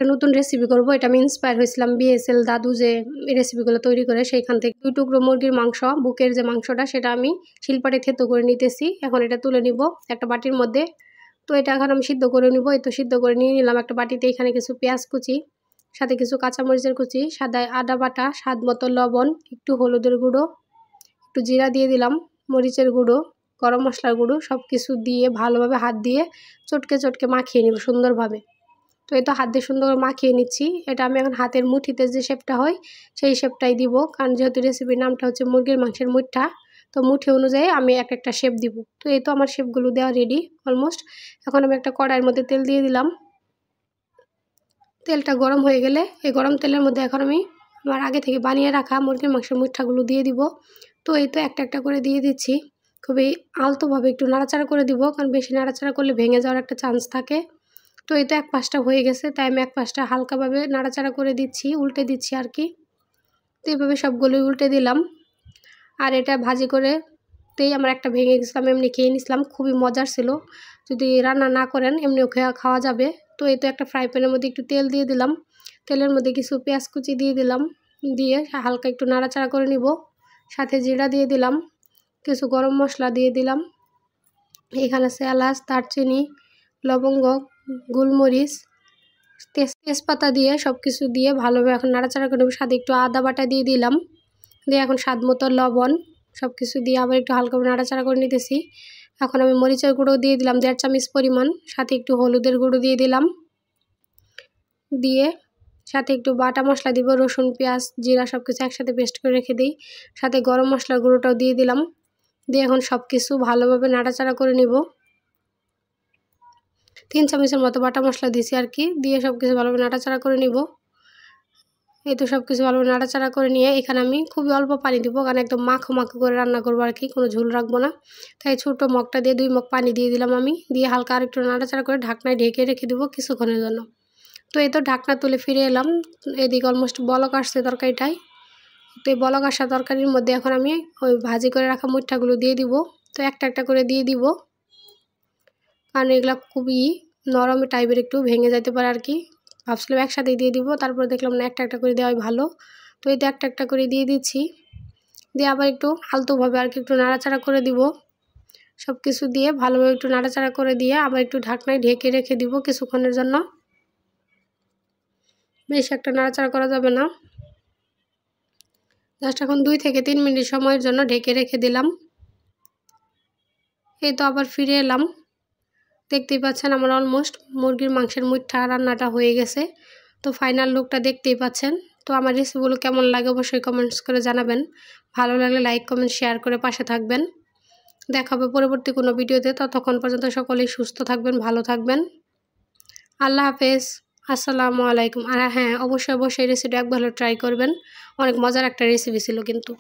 একটা নতুন রেসিপি করব। এটা আমি ইন্সপায়ার হয়েছিলাম বিএসএল দাদু যে এই রেসিপিগুলো তৈরি করে, সেইখান থেকে 2 টুকরো মুরগির মাংস, বুকের যে মাংসটা সেটা আমি শিলপাটে থেতো করে নিতেছি। এখন এটা তুলে নিব একটা বাটির মধ্যে। তো এটা এখন আমি সিদ্ধ করে নিব। এই তো সিদ্ধ করে নিয়ে নিলাম একটা বাটিতে। এখানে কিছু পেঁয়াজ কুচি, সাথে কিছু কাঁচামরিচের কুচি, সাদা আদা বাটা, স্বাদ মতো লবণ, একটু হলুদের গুঁড়ো, একটু জিরা দিয়ে দিলাম, মরিচের গুঁড়ো, গরম মশলার গুঁড়ো, সব কিছু দিয়ে ভালোভাবে হাত দিয়ে চটকে চটকে মাখিয়ে নিব সুন্দরভাবে। তো এই তো হাত দিয়ে সুন্দর করে মাখিয়ে নিচ্ছি। এটা আমি এখন হাতের মুঠিতে যে শেপটা হয় সেই শেপটাই দিব, কারণ যেহেতু রেসিপির নামটা হচ্ছে মুরগির মাংসের মুঠা, তো মুঠি অনুযায়ী আমি একটা শেপ দিব। তো এই তো আমার শেপগুলো দেওয়া রেডি অলমোস্ট। এখন আমি একটা কড়াইয়ের মধ্যে তেল দিয়ে দিলাম। তেলটা গরম হয়ে গেলে এই গরম তেলের মধ্যে এখন আমি আমার আগে থেকে বানিয়ে রাখা মুরগির মাংসের মুঠাগুলো দিয়ে দিব। তো এই তো একটা করে দিয়ে দিচ্ছি। খুবই আলতোভাবে একটু নাড়াচাড়া করে দিব, কারণ বেশি নাড়াচাড়া করলে ভেঙে যাওয়ার একটা চান্স থাকে। তো এই তো এক পাশটা হয়ে গেছে, তাই আমি এক পাশটা হালকাভাবে নাড়াচাড়া করে দিচ্ছি, উল্টে দিচ্ছি আর কি। তো এইভাবে সবগুলোই উল্টে দিলাম। আর এটা ভাজি করেতেই আমার একটা ভেঙে গেছিলাম, এমনি খেয়ে নিয়েছিলাম, খুবই মজার ছিল। যদি রান্না না করেন এমনিও খাওয়া যাবে। তো এই তো একটা ফ্রাই প্যানের মধ্যে একটু তেল দিয়ে দিলাম। তেলের মধ্যে কিছু পেঁয়াজ কুচি দিয়ে দিলাম, দিয়ে হালকা একটু নাড়াচাড়া করে নিব। সাথে জিরা দিয়ে দিলাম, কিছু গরম মশলা দিয়ে দিলাম। এখানে আছে এলাচ, দারচিনি, লবঙ্গ, গোলমরিচ, তেজপাতা দিয়ে সব কিছু দিয়ে ভালোভাবে এখন নাড়াচাড়া করে নেব। সাথে একটু আদা বাটা দিয়ে দিলাম, দিয়ে এখন স্বাদ মতো লবণ, সব কিছু দিয়ে আবার একটু হালকা নাড়াচাড়া করে নিতেছি। এখন আমি মরিচের গুঁড়ো দিয়ে দিলাম 1.5 চামচ পরিমাণ, সাথে একটু হলুদের গুঁড়ো দিয়ে দিলাম, দিয়ে সাথে একটু বাটা মশলা দিব, রসুন, পেঁয়াজ, জিরা সব কিছু একসাথে পেস্ট করে রেখে দিই। সাথে গরম মশলার গুঁড়োটাও দিয়ে দিলাম, দিয়ে এখন সব কিছু ভালোভাবে নাড়াচাড়া করে নিব। 3 চামচের মতো বাটা মশলা দিয়েছি আর কি, দিয়ে সব কিছু ভালোভাবে নাড়াচাড়া করে নিব। এই তো সব কিছু ভালোভাবে নাড়াচাড়া করে নিয়ে এখানে আমি খুবই অল্প পানি দিব, কারণ একদম মাখো মাখো করে রান্না করবো আর কি, কোনো ঝোল রাখবো না। তাই ছোটো মগটা দিয়ে 2 মগ পানি দিয়ে দিলাম আমি, দিয়ে হালকা আর একটু নাড়াচাড়া করে ঢাকনায় ঢেকে রেখে দেবো কিছুক্ষণের জন্য। তো এই তো ঢাকনা তুলে ফিরে এলাম। এদিকে অলমোস্ট বলক আসছে তরকারিটাই। তো এই বলক আসা তরকারির মধ্যে এখন আমি ওই ভাজি করে রাখা মুঠাগুলো দিয়ে দিব। তো একটা করে দিয়ে দিব, কারণ এগুলো খুবই নরম টাইপের, একটু ভেঙে যেতে পারে আর কি। ভাবছিলাম একসাথেই দিয়ে দিব, তারপর দেখলাম না, একটা করে দেওয়াই ভালো। তো এটা একটা করে দিয়ে দিচ্ছি, দিয়ে আবার একটু আলতোভাবে আর কি একটু নাড়াচাড়া করে দিব। সব কিছু দিয়ে ভালোভাবে একটু নাড়াচাড়া করে দিয়ে আবার একটু ঢাকনায় ঢেকে রেখে দিব কিছুক্ষণের জন্য। বেশ একটা নাড়াচাড়া করা যাবে না, জাস্ট এখন 2 থেকে 3 মিনিট সময়ের জন্য ঢেকে রেখে দিলাম। এই তো আবার ফিরে এলাম। দেখতেই পাচ্ছেন আমার অলমোস্ট মুরগির মাংসের মুঠা রান্নাটা হয়ে গেছে। তো ফাইনাল লুকটা দেখতেই পাচ্ছেন। তো আমার রেসিপিগুলো কেমন লাগে অবশ্যই কমেন্টস করে জানাবেন। ভালো লাগলে লাইক, কমেন্ট, শেয়ার করে পাশে থাকবেন। দেখা হবে পরবর্তী কোনো ভিডিওতে। ততক্ষণ পর্যন্ত সকলেই সুস্থ থাকবেন, ভালো থাকবেন। আল্লাহ হাফেজ, আসসালামু আলাইকুম। আর হ্যাঁ, অবশ্যই রেসিপিটা একবার ট্রাই করবেন, অনেক মজার একটা রেসিপি ছিল কিন্তু।